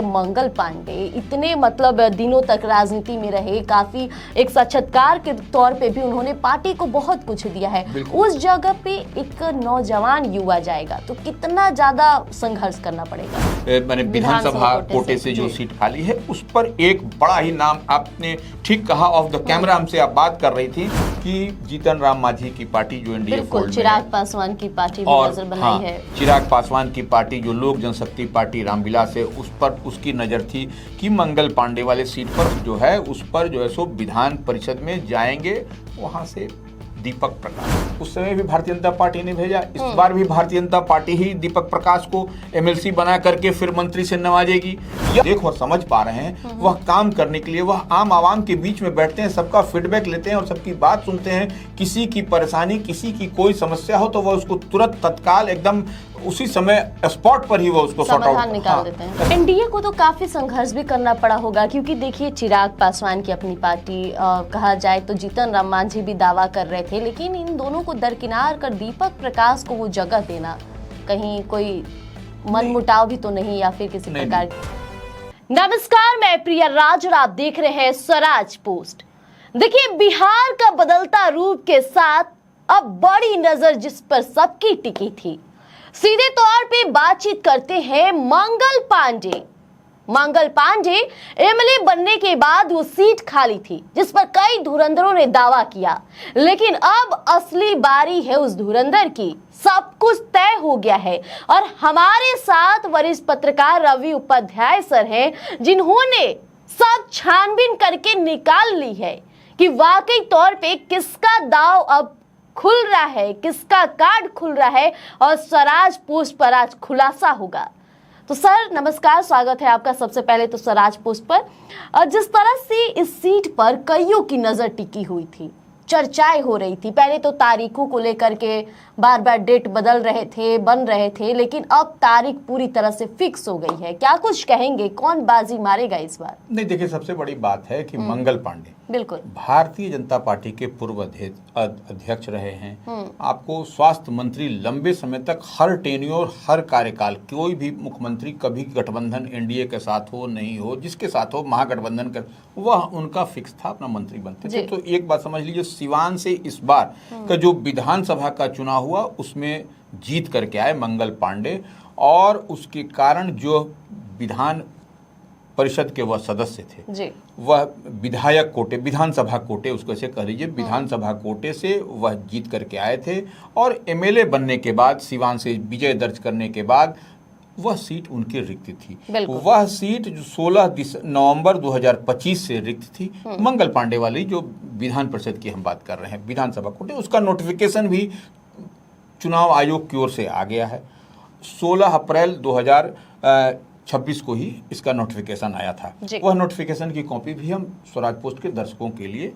मंगल पांडे इतने मतलब दिनों तक राजनीति में रहे, काफी एक साक्षात्कार के तौर पे भी उन्होंने पार्टी को बहुत कुछ दिया है। उस जगह पे एक नौजवान युवा जाएगा तो कितना ज्यादा संघर्ष करना पड़ेगा। मैंने विधानसभा कोटे से जो सीट खाली है उस पर एक बड़ा ही नाम, आपने ठीक कहा, ऑफ द कैमरा हमसे आप बात कर रही थी कि जीतन राम मांझी की पार्टी जो एनडीए फोल्ड में, चिराग पासवान की पार्टी भी नजर बनाई है। चिराग पासवान की पार्टी जो लोक जनशक्ति पार्टी रामविलास है, उस पर उसकी नजर थी कि मंगल पांडे वाले सीट पर जो है उस पर जो है सो विधान परिषद में जाएंगे वहां से दीपक प्रकाश। उस समय भी भारतीय जनता पार्टी ने भेजा, इस बार भी भारतीय जनता पार्टी ही दीपक प्रकाश को एमएलसी बना करके फिर मंत्री से नवाजेगी। देख और समझ पा रहे हैं, वह काम करने के लिए वह आम आवाम के बीच में बैठते हैं, सबका फीडबैक लेते हैं और सबकी बात सुनते हैं। किसी की परेशानी, किसी की कोई समस्या हो तो वह उसको तुरंत तत्काल एकदम उसी समय स्पॉट पर ही वो उसको समाधान निकाल देते हैं। एनडीए को तो काफी संघर्ष भी करना पड़ा होगा, क्योंकि देखिए चिराग पासवान की अपनी पार्टी, कहा जाए तो जीतन राम मांझी भी दावा कर रहे थे, लेकिन इन दोनों को दरकिनार कर दीपक प्रकाश को वो जगह देना, कहीं कोई मनमुटाव भी तो नहीं या फिर किसी प्रकार की। नमस्कार, मैं प्रिया राज और आप देख रहे हैं स्वराज पोस्ट। देखिए, बिहार का बदलता रूप के साथ अब बड़ी नजर जिस पर सबकी टिकी थी, सीधे तौर पे बातचीत करते हैं मंगल पांडे। मंगल पांडे एमएलए बनने के बाद वो सीट खाली थी जिस पर कई धुरंधरों ने दावा किया, लेकिन अब असली बारी है उस धुरंधर की। सब कुछ तय हो गया है और हमारे साथ वरिष्ठ पत्रकार रवि उपाध्याय सर हैं, जिन्होंने सब छानबीन करके निकाल ली है कि वाकई तौर पे किसका दाव अब खुल रहा है, किसका कार्ड खुल रहा है और स्वराज पोस्ट पर आज खुलासा होगा। तो सर नमस्कार, स्वागत है आपका सबसे पहले तो स्वराज पोस्ट पर। जिस तरह से इस सीट पर कईयों की नजर टिकी हुई थी, चर्चाएं हो रही थी, पहले तो तारीखों को लेकर के बार बार डेट बदल रहे थे, बन रहे थे, लेकिन अब तारीख पूरी तरह से फिक्स हो गई है। क्या कुछ कहेंगे, कौन बाजी मारेगा इस बार? नहीं, देखिए, सबसे बड़ी बात है कि मंगल पांडे बिल्कुल भारतीय जनता पार्टी के पूर्व अध्यक्ष रहे हैं। आपको स्वास्थ्य मंत्री लंबे समय तक, हर टेन्योर, हर कार्यकाल, कोई भी मुख्यमंत्री कभी गठबंधन एनडीए के साथ हो नहीं हो, जिसके साथ हो, महागठबंधन का, वह उनका फिक्स था, अपना मंत्री बनते थे। तो एक बात समझ लीजिए, सिवान से इस बार का जो विधानसभा का चुनाव हुआ उसमें जीत करके आए मंगल पांडे, और उसके कारण जो विधान परिषद के वह सदस्य थे, वह विधायक कोटे, विधानसभा कोटे उसको ऐसे कह लीजिए, विधानसभा कोटे से वह जीत करके आए थे। और एमएलए बनने के बाद, सिवान से विजय दर्ज करने के बाद, वह सीट उनकी रिक्त थी। वह सीट जो 16 नवंबर 2025 से रिक्त थी, मंगल पांडे वाली जो विधान परिषद की हम बात कर रहे हैं, विधानसभा कोटे, उसका नोटिफिकेशन भी चुनाव आयोग की ओर से आ गया है। 16 अप्रैल 2026 को ही इसका नोटिफिकेशन आया था। वह नोटिफिकेशन की कॉपी भी हम स्वराज पोस्ट के दर्शकों के लिए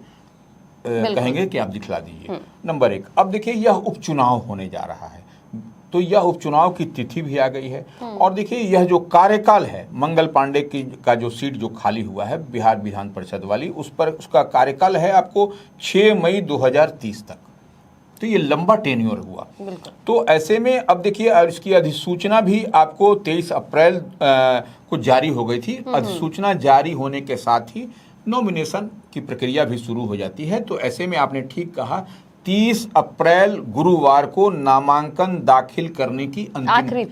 कहेंगे कि आप दिखला दीजिए। नंबर 1, अब देखिए, यह उपचुनाव होने जा रहा है, तो यह उपचुनाव की तिथि भी आ गई है। और देखिए, यह जो कार्यकाल है मंगल पांडे की का जो सीट जो खाली हुआ है बिहार विधान परिषद वाली, उस पर उसका कार्यकाल है आपको 6 मई 2030 तक। तो ये लंबा टेन्योर हुआ। तो ऐसे में अब देखिए, इसकी अधिसूचना भी आपको 23 अप्रैल को जारी हो गई थी। अधिसूचना जारी होने के साथ ही नॉमिनेशन की प्रक्रिया भी शुरू हो जाती है। तो ऐसे में आपने ठीक कहा, 30 अप्रैल गुरुवार को नामांकन दाखिल करने की अंतिम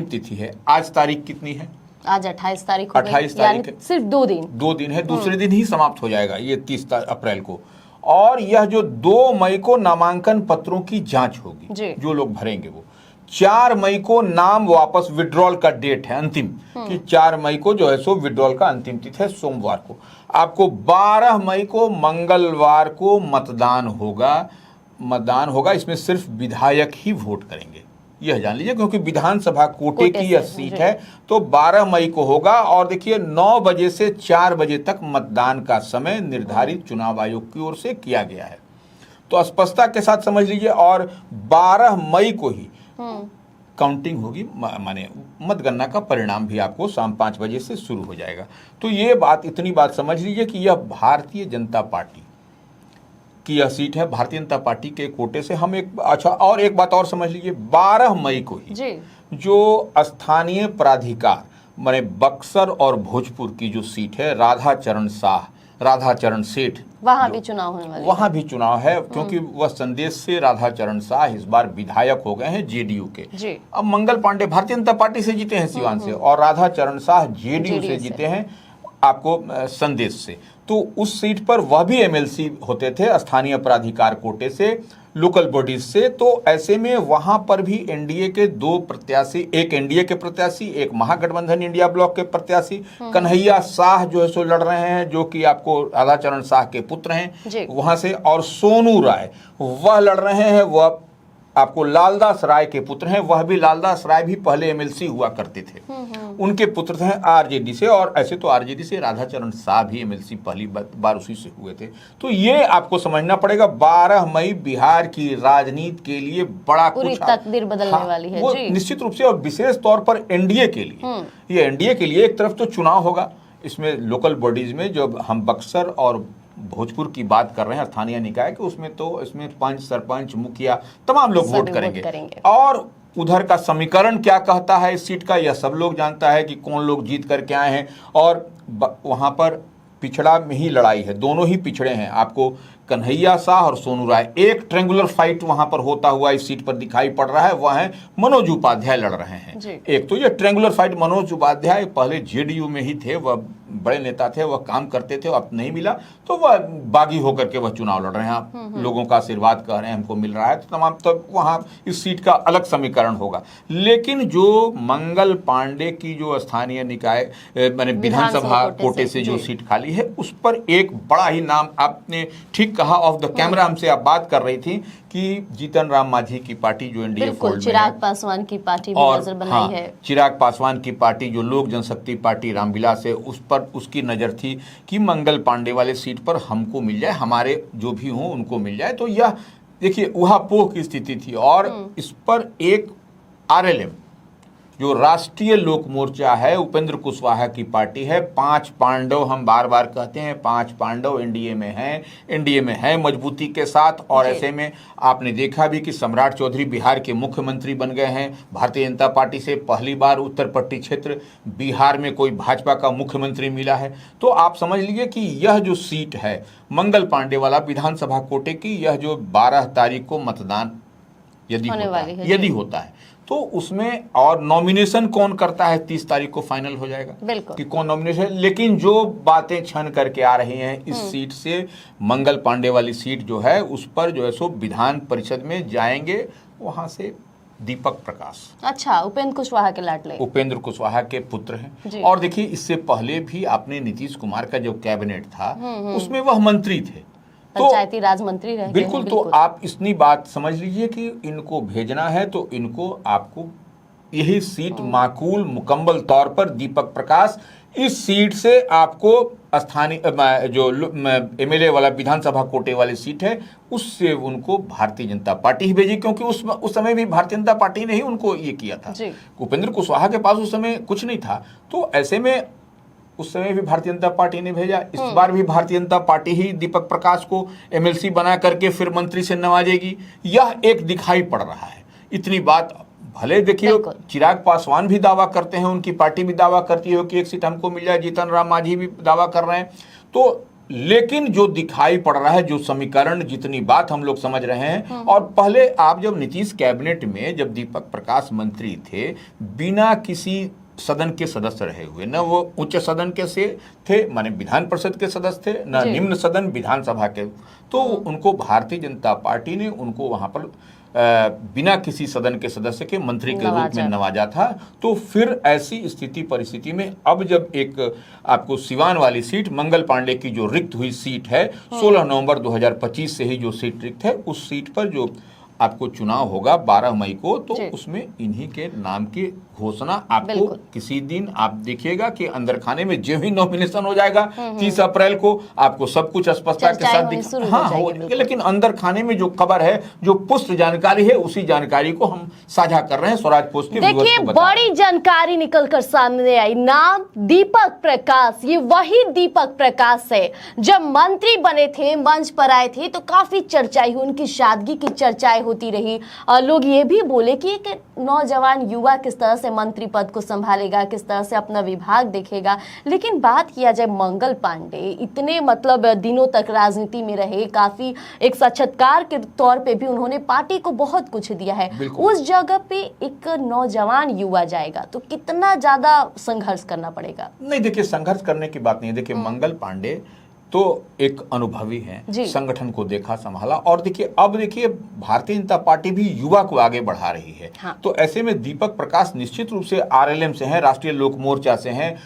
तिथि है। आज तारीख कितनी है? आज 28 तारीख। 28 तारीख, सिर्फ 2 दिन है। दूसरे दिन ही समाप्त हो जाएगा ये 30 अप्रैल को। और यह जो 2 मई को नामांकन पत्रों की जांच होगी, जो लोग भरेंगे वो 4 मई को नाम वापस, विड्रॉल का डेट है अंतिम, कि 4 मई को जो है सो विड्रॉल का अंतिम तिथि है, सोमवार को। आपको 12 मई को मंगलवार को मतदान होगा। इसमें सिर्फ विधायक ही वोट करेंगे, यह जान लीजिए, क्योंकि विधानसभा कोटे की यह सीट है। तो 12 मई को होगा। और देखिए, 9 बजे से 4 बजे तक मतदान का समय निर्धारित चुनाव आयोग की ओर से किया गया है। तो स्पष्टता के साथ समझ लीजिए। और 12 मई को ही काउंटिंग होगी, माने मतगणना का परिणाम भी आपको शाम 5 बजे से शुरू हो जाएगा। तो ये बात, इतनी बात समझ लीजिए कि यह भारतीय जनता पार्टी की यह सीट है, भारतीय जनता पार्टी के कोटे से। हम एक बात और समझ लीजिए, 12 मई को ही जो स्थानीय प्राधिकार माने बक्सर और भोजपुर की जो सीट है राधा चरण सेठ, वहां भी चुनाव होने वाले वहां भी चुनाव है, क्योंकि वह संदेश से राधा चरण शाह इस बार विधायक हो गए हैं जेडीयू के। जी। अब मंगल पांडे भारतीय जनता पार्टी से जीते हैं सिवान से, और राधा चरण शाह जेडीयू से जीते हैं आपको संदेश से। तो उस सीट पर वह भी एमएलसी होते थे स्थानीय प्राधिकार कोटे से, लोकल बॉडीज से। तो ऐसे में वहां पर भी एनडीए के दो प्रत्याशी, एक एनडीए के प्रत्याशी, एक महागठबंधन इंडिया ब्लॉक के प्रत्याशी कन्हैया शाह जो है सो लड़ रहे हैं, जो कि आपको राधाचरण शाह के पुत्र हैं वहां से, और सोनू राय वह लड़ रहे हैं, वह आपको लालदास राय के पुत्र हैं। वह भी लालदास राय भी पहले एमएलसी हुआ करते थे, उनके पुत्र थे आरजेडी से, और ऐसे तो आरजेडी से राधाचरण शाह भी एमएलसी पहली बार उसी से हुए थे। तो ये आपको समझना पड़ेगा 12 मई बिहार की राजनीति के लिए बड़ा पूरी कुछ तकदीर बदलने वाली है वो जी। निश्चित रूप से, और विशेष तौर पर एनडीए के लिए। ये एनडीए के लिए एक तरफ तो चुनाव होगा, इसमें लोकल बॉडीज में जब हम बक्सर और भोजपुर की बात कर रहे हैं स्थानीय निकाय के, उसमें तो इसमें पंच, सरपंच, मुखिया तमाम लोग वोट करेंगे। और उधर का समीकरण क्या कहता है इस सीट का, यह सब लोग जानता है कि कौन लोग जीत करके आए हैं। और वहां पर पिछड़ा में ही लड़ाई है, दोनों ही पिछड़े हैं। आपको कन्हैया शाह और सोनू राय, एक ट्रेंगुलर फाइट वहां पर होता हुआ इस सीट पर दिखाई पड़ रहा है, वह है मनोज उपाध्याय लड़ रहे हैं। एक तो ये ट्रेंगुलर फाइट, मनोज उपाध्याय पहले जेडीयू में ही थे, वह बड़े नेता थे, वह काम करते थे, अब नहीं मिला तो वह बागी होकर के वह चुनाव लड़ रहे हैं। आप लोगों का आशीर्वाद कह रहे हैं हमको मिल रहा है, तो तमाम तब वहां इस सीट का अलग समीकरण होगा। लेकिन जो मंगल पांडे की जो स्थानीय निकाय माने विधानसभा कोटे से जो सीट खाली है, उस पर एक बड़ा ही नाम, आपने ठीक कहा, ऑफ द कैमरा हमसे आप बात कर रही थी कि जीतन राम मांझी की पार्टी जो एनडीए फोल्ड में है, चिराग पासवान की पार्टी भी नजर बनाई है। चिराग पासवान की पार्टी जो लोक जनशक्ति पार्टी रामविलास है, उस पर उसकी नजर थी कि मंगल पांडे वाले सीट पर हमको मिल जाए, हमारे जो भी हों उनको मिल जाए। तो यह देखिए उहापोह की स्थिति थी। और इस पर एक आरएलएम जो राष्ट्रीय लोक मोर्चा है, उपेंद्र कुशवाहा की पार्टी है, 5 पांडव, हम बार बार कहते हैं 5 पांडव एनडीए में हैं मजबूती के साथ। और ऐसे में आपने देखा भी कि सम्राट चौधरी बिहार के मुख्यमंत्री बन गए हैं भारतीय जनता पार्टी से। पहली बार उत्तर पट्टी क्षेत्र बिहार में कोई भाजपा का मुख्यमंत्री मिला है। तो आप समझ लीजिए कि यह जो सीट है मंगल पांडे वाला विधानसभा कोटे की, यह जो 12 तारीख को मतदान यदि होता है तो उसमें, और नॉमिनेशन कौन करता है 30 तारीख को फाइनल हो जाएगा कि कौन नॉमिनेशन। लेकिन जो बातें छन करके आ रही हैं इस सीट से, मंगल पांडे वाली सीट जो है उस पर जो है सो विधान परिषद में जाएंगे वहां से दीपक प्रकाश। अच्छा, उपेंद्र कुशवाहा के लाडले, उपेंद्र कुशवाहा के पुत्र हैं। और देखिए इससे पहले भी आपने नीतीश कुमार का जो कैबिनेट था उसमें वह मंत्री थे, पंचायती राज मंत्री रहे। बिल्कुल। तो आप इतनी बात समझ लीजिए कि इनको भेजना है तो इनको आपको यही सीट माकूल मुकम्मल तौर पर दीपक प्रकाश, इस सीट से आपको स्थानीय जो एमएलए वाला विधानसभा कोटे वाली सीट है उससे उनको भारतीय जनता पार्टी ही भेजी, क्योंकि उस समय भी भारतीय जनता पार्टी ने ही उनको ये किया था। उपेंद्र कुशवाहा के पास उस समय कुछ नहीं था, तो ऐसे में उस समय भी भारतीय जनता पार्टी ने भेजा। इस बार भी भारतीय जनता पार्टी ही दीपक प्रकाश को एमएलसी बना करके फिर मंत्री से नवाजेगी, यह एक दिखाई पड़ रहा है। इतनी बात भले देखिए चिराग पासवान भी दावा करते हैं, उनकी पार्टी भी दावा करती है कि एक सीट हमको मिल जाए, जीतन राम मांझी भी दावा कर रहे हैं। तो लेकिन जो दिखाई पड़ रहा है, जो समीकरण, जितनी बात हम लोग समझ रहे हैं, और पहले आप जब नीतीश कैबिनेट में जब दीपक प्रकाश मंत्री थे, बिना किसी सदन के सदस्य रहे हुए, न वो उच्च सदन के से थे, माने विधान परिषद के सदस्य थे, न निम्न सदन विधानसभा के, तो उनको भारतीय जनता पार्टी ने उनको वहां पर बिना किसी सदन के सदस्य के मंत्री के रूप में नवाजा था। तो फिर ऐसी स्थिति परिस्थिति में अब जब एक आपको सिवान वाली सीट मंगल पांडे की जो रिक्त हुई सीट है, 16 नवंबर 2025 से ही जो सीट रिक्त है, उस सीट पर जो आपको चुनाव होगा 12 मई को, तो उसमें इन्हीं के नाम की घोषणा आपको किसी दिन आप देखिएगा कि अंदर खाने में जो ही नॉमिनेशन हो जाएगा 30 अप्रैल को आपको सब कुछ स्पष्टता के साथ हो जाएगा। लेकिन अंदर खाने में जो खबर है, जो पुष्ट जानकारी है, उसी जानकारी को हम साझा कर रहे हैं स्वराज पोस्ट के व्यूअर्स को देखिए बड़ी जानकारी निकलकर सामने आई। नाम दीपक प्रकाश, ये वही दीपक प्रकाश है जब मंत्री बने थे, मंच पर आए थे तो काफी चर्चाई हुई, उनकी सादगी की चर्चाएं होती रही। लोग ये भी बोले कि एक नौजवान युवा किस तरह से मंत्री पद को संभालेगा, किस तरह से अपना विभाग देखेगा। लेकिन बात किया जाए मंगल पांडे, इतने मतलब दिनों तक राजनीति में रहे, काफी एक साक्षात्कार के तौर पे भी उन्होंने पार्टी को बहुत कुछ दिया है। उस जगह पे एक नौजवान युवा जाएगा तो कितना ज्यादा संघर्ष करना पड़ेगा? नहीं देखिए, संघर्ष करने की बात नहीं है। देखिए मंगल पांडे तो एक अनुभवी हैं, संगठन को देखा संभाला, और देखिए अब देखिए भारतीय जनता पार्टी भी युवा को आगे बढ़ा रही है। हाँ। तो ऐसे में दीपक प्रकाश निश्चित रूप से आरएलएम से हैं, राष्ट्रीय लोक मोर्चा से हैं,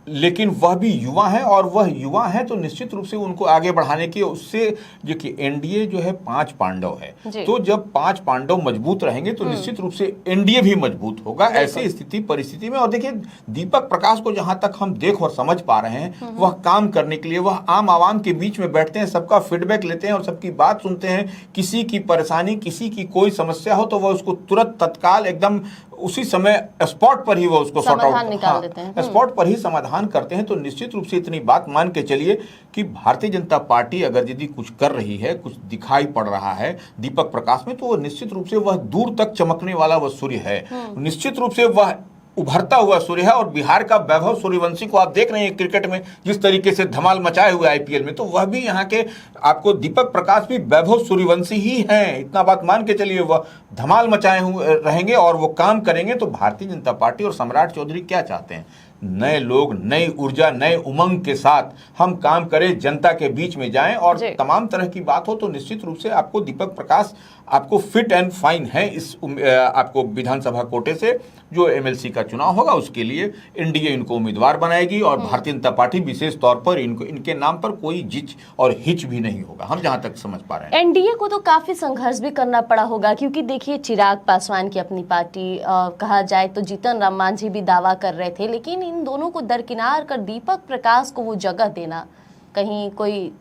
लेकिन वह भी युवा हैं, और वह युवा हैं तो निश्चित रूप से उनको आगे बढ़ाने की, उससे देखिए एनडीए जो है 5 पांडव है, तो जब 5 पांडव मजबूत रहेंगे तो निश्चित रूप से एनडीए भी मजबूत होगा ऐसी स्थिति परिस्थिति में। और देखिए दीपक प्रकाश को जहां तक हम देख और समझ पा रहे हैं, वह काम करने के लिए वह आम आवाम के बीच में बैठते हैं, सबका फीडबैक लेते हैं और सबकी बात सुनते हैं। किसी की परेशानी, किसी की कोई समस्या हो तो वह उसको तुरंत तत्काल एकदम उसी समय स्पॉट पर ही वो उसको सॉर्ट आउट निकाल देते हैं, स्पॉट पर ही समाधान करते हैं। तो निश्चित रूप से इतनी बात मान के चलिए कि भारतीय जनता पार्टी अगर यदि कुछ कर रही है, कुछ दिखाई पड़ रहा है दीपक प्रकाश में, तो वो निश्चित रूप से वह दूर तक चमकने वाला वह सूर्य है, निश्चित रूप से वह उभरता हुआ सूर्य है। और बिहार का वैभव सूर्यवंशी को आप देख रहे हैं क्रिकेट में जिस तरीके से धमाल मचाए हुए आईपीएल में, तो वह भी यहाँ के आपको दीपक प्रकाश भी वैभव सूर्यवंशी ही हैं। इतना बात मान के चलिए वह धमाल मचाए हुए रहेंगे और वो काम करेंगे। तो भारतीय जनता पार्टी और सम्राट चौधरी क्या चाहते हैं? नए लोग, नई ऊर्जा, नए उमंग के साथ हम काम करें, जनता के बीच में जाएं और तमाम तरह की बात हो तो निश्चित रूप से आपको दीपक प्रकाश आपको फिट एंड फाइन है। इस आपको विधानसभा कोटे से जो एमएलसी का चुनाव होगा उसके लिए एनडीए इनको उम्मीदवार बनाएगी और भारतीय जनता पार्टी विशेष तौर पर इनके नाम पर कोई जिच और हिच भी नहीं होगा, हम जहां तक समझ पा रहे हैं। एनडीए को तो काफी संघर्ष भी करना पड़ा होगा, क्योंकि देखिए चिराग पासवान की अपनी पार्टी, कहा जाए तो जीतन राम मांझी भी दावा कर रहे थे, लेकिन इन दोनों को दरकिनार कर दीपक प्रकाश को वो जगह देना, कहीं कोई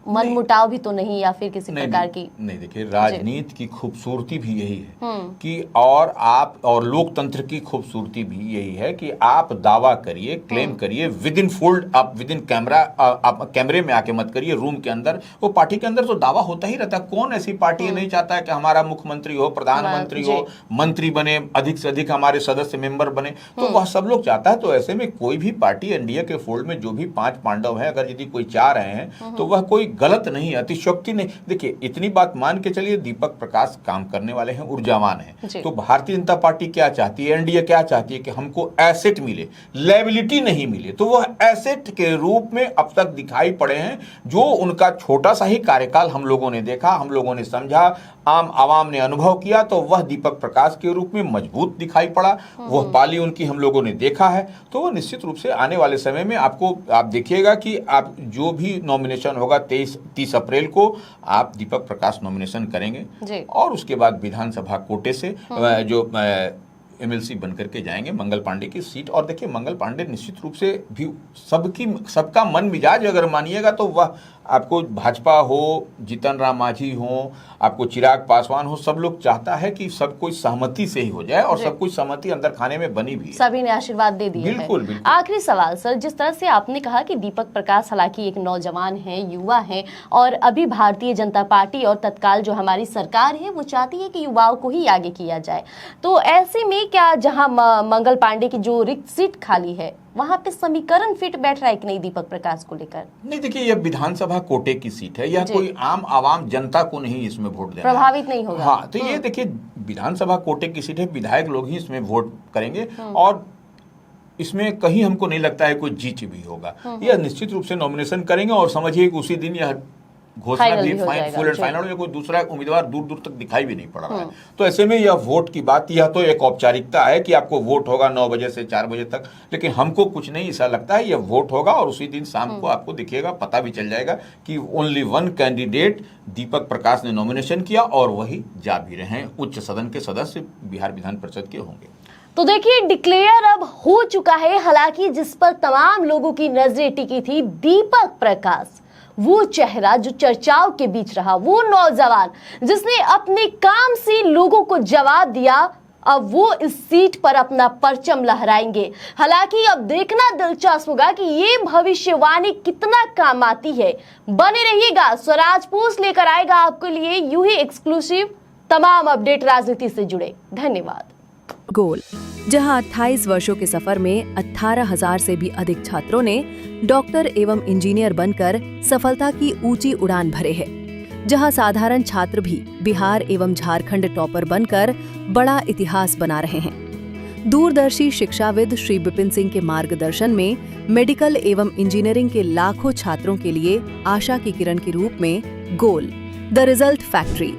मनमुटाव भी तो नहीं या फिर किसी प्रकार की? नहीं देखिए, राजनीति की खूबसूरती भी यही है कि और लोकतंत्र की खूबसूरती भी यही है कि आप दावा करिए, क्लेम करिए, विद इन फोल्ड, आप विद इन कैमरा, आप कैमरे में आके मत करिए, रूम के अंदर। वो पार्टी के अंदर तो दावा होता ही रहता है। कौन ऐसी पार्टी नहीं चाहता है कि हमारा मुख्यमंत्री हो, प्रधानमंत्री हो, मंत्री बने, अधिक से अधिक हमारे सदस्य मेंबर बने, तो वह सब लोग चाहता है। तो ऐसे में कोई भी पार्टी एनडीए के फोल्ड में जो भी 5 पांडव है, अगर यदि कोई चाह रहे हैं तो वह कोई गलत नहीं है, अतिशयोक्ति नहीं। देखिए इतनी बात मान के चलिए दीपक प्रकाश काम करने वाले हैं, ऊर्जावान हैं। तो भारतीय जनता पार्टी क्या चाहती है, एनडीए क्या चाहती है कि हमको एसेट मिले, लायबिलिटी नहीं मिले। तो वह एसेट के रूप में अब तक दिखाई पड़े हैं। जो उनका छोटा सा ही कार्यकाल हम लोगों ने देखा, हम लोगों ने समझा, आम आवाम ने अनुभव किया, तो वह दीपक प्रकाश के रूप में मजबूत दिखाई पड़ा। वह पाली उनकी हम लोगों ने देखा है। तो वह निश्चित रूप से आने वाले समय में आप देखिएगा कि आप जो भी नॉमिनेशन होगा 30 अप्रैल को आप दीपक प्रकाश नॉमिनेशन करेंगे और उसके बाद विधानसभा कोटे से जो एमएलसी बनकर के जाएंगे मंगल पांडे की सीट। और देखिए मंगल पांडे निश्चित रूप से भी सबका मन मिजाज अगर मानिएगा तो वह आपको भाजपा हो, जीतन राम मांझी हो, आपको चिराग पासवान हो, सब लोग चाहता है कि सब कोई सहमति से ही हो जाए और सब कुछ सहमति अंदर खाने में बनी भी है। सभी ने आशीर्वाद दे दिया। बिल्कुल, बिल्कुल। आखिरी सवाल सर, जिस तरह से आपने कहा कि दीपक प्रकाश हालांकि एक नौजवान है, युवा है, और अभी भारतीय जनता पार्टी और तत्काल जो हमारी सरकार है वो चाहती है कि युवाओं को ही आगे किया जाए, तो ऐसे में क्या जहां मंगल पांडे की जो रिक्त सीट खाली है वहां पे समीकरण फिट बैठ रहा है कि नहीं दीपक प्रकाश को लेकर? नहीं देखिए, यह विधानसभा कोटे की सीट है, यह कोई आम आवाम जनता को नहीं इसमें वोट देना, प्रभावित नहीं होगा। हाँ, तो ये देखिए विधानसभा कोटे की सीट है, विधायक लोग ही इसमें वोट करेंगे और इसमें कहीं हमको नहीं लगता है कोई जीत भी होगा। यह निश्चित रूप से नॉमिनेशन करेंगे और समझिए कि उसी दिन यह घोषणा भी फुल एंड फाइनल, या कोई दूसरा उम्मीदवार दूर दूर तक दिखाई भी नहीं पड़ रहा है। तो ऐसे में यह वोट की बात, यह तो एक औपचारिकता है कि आपको वोट होगा 9 बजे से 4 बजे तक, लेकिन हमको कुछ नहीं ऐसा लगता है। यह वोट होगा और उसी दिन शाम को आपको दिखेगा, पता भी चल जाएगा कि ओनली 1 कैंडिडेट दीपक प्रकाश ने नॉमिनेशन किया और वही जा भी रहे हैं, उच्च सदन के सदस्य बिहार विधान परिषद के होंगे। तो देखिए डिक्लेयर अब हो चुका है, हालांकि जिस पर तमाम लोगों की नजरें टिकी थी, दीपक प्रकाश, वो चेहरा जो चर्चाओं के बीच रहा, वो नौजवान जिसने अपने काम से लोगों को जवाब दिया, अब वो इस सीट पर अपना परचम लहराएंगे। हालांकि अब देखना दिलचस्प होगा कि ये भविष्यवाणी कितना काम आती है। बने रहिएगा, स्वराज पोस्ट लेकर आएगा आपके लिए यूं ही एक्सक्लूसिव तमाम अपडेट राजनीति से जुड़े। धन्यवाद। गोल, जहां 28 वर्षों के सफर में 18,000 से भी अधिक छात्रों ने डॉक्टर एवं इंजीनियर बनकर सफलता की ऊंची उड़ान भरे है, जहां साधारण छात्र भी बिहार एवं झारखंड टॉपर बनकर बड़ा इतिहास बना रहे हैं। दूरदर्शी शिक्षाविद श्री विपिन सिंह के मार्गदर्शन में मेडिकल एवं इंजीनियरिंग के लाखों छात्रों के लिए आशा की किरण के रूप में गोल, द रिजल्ट फैक्ट्री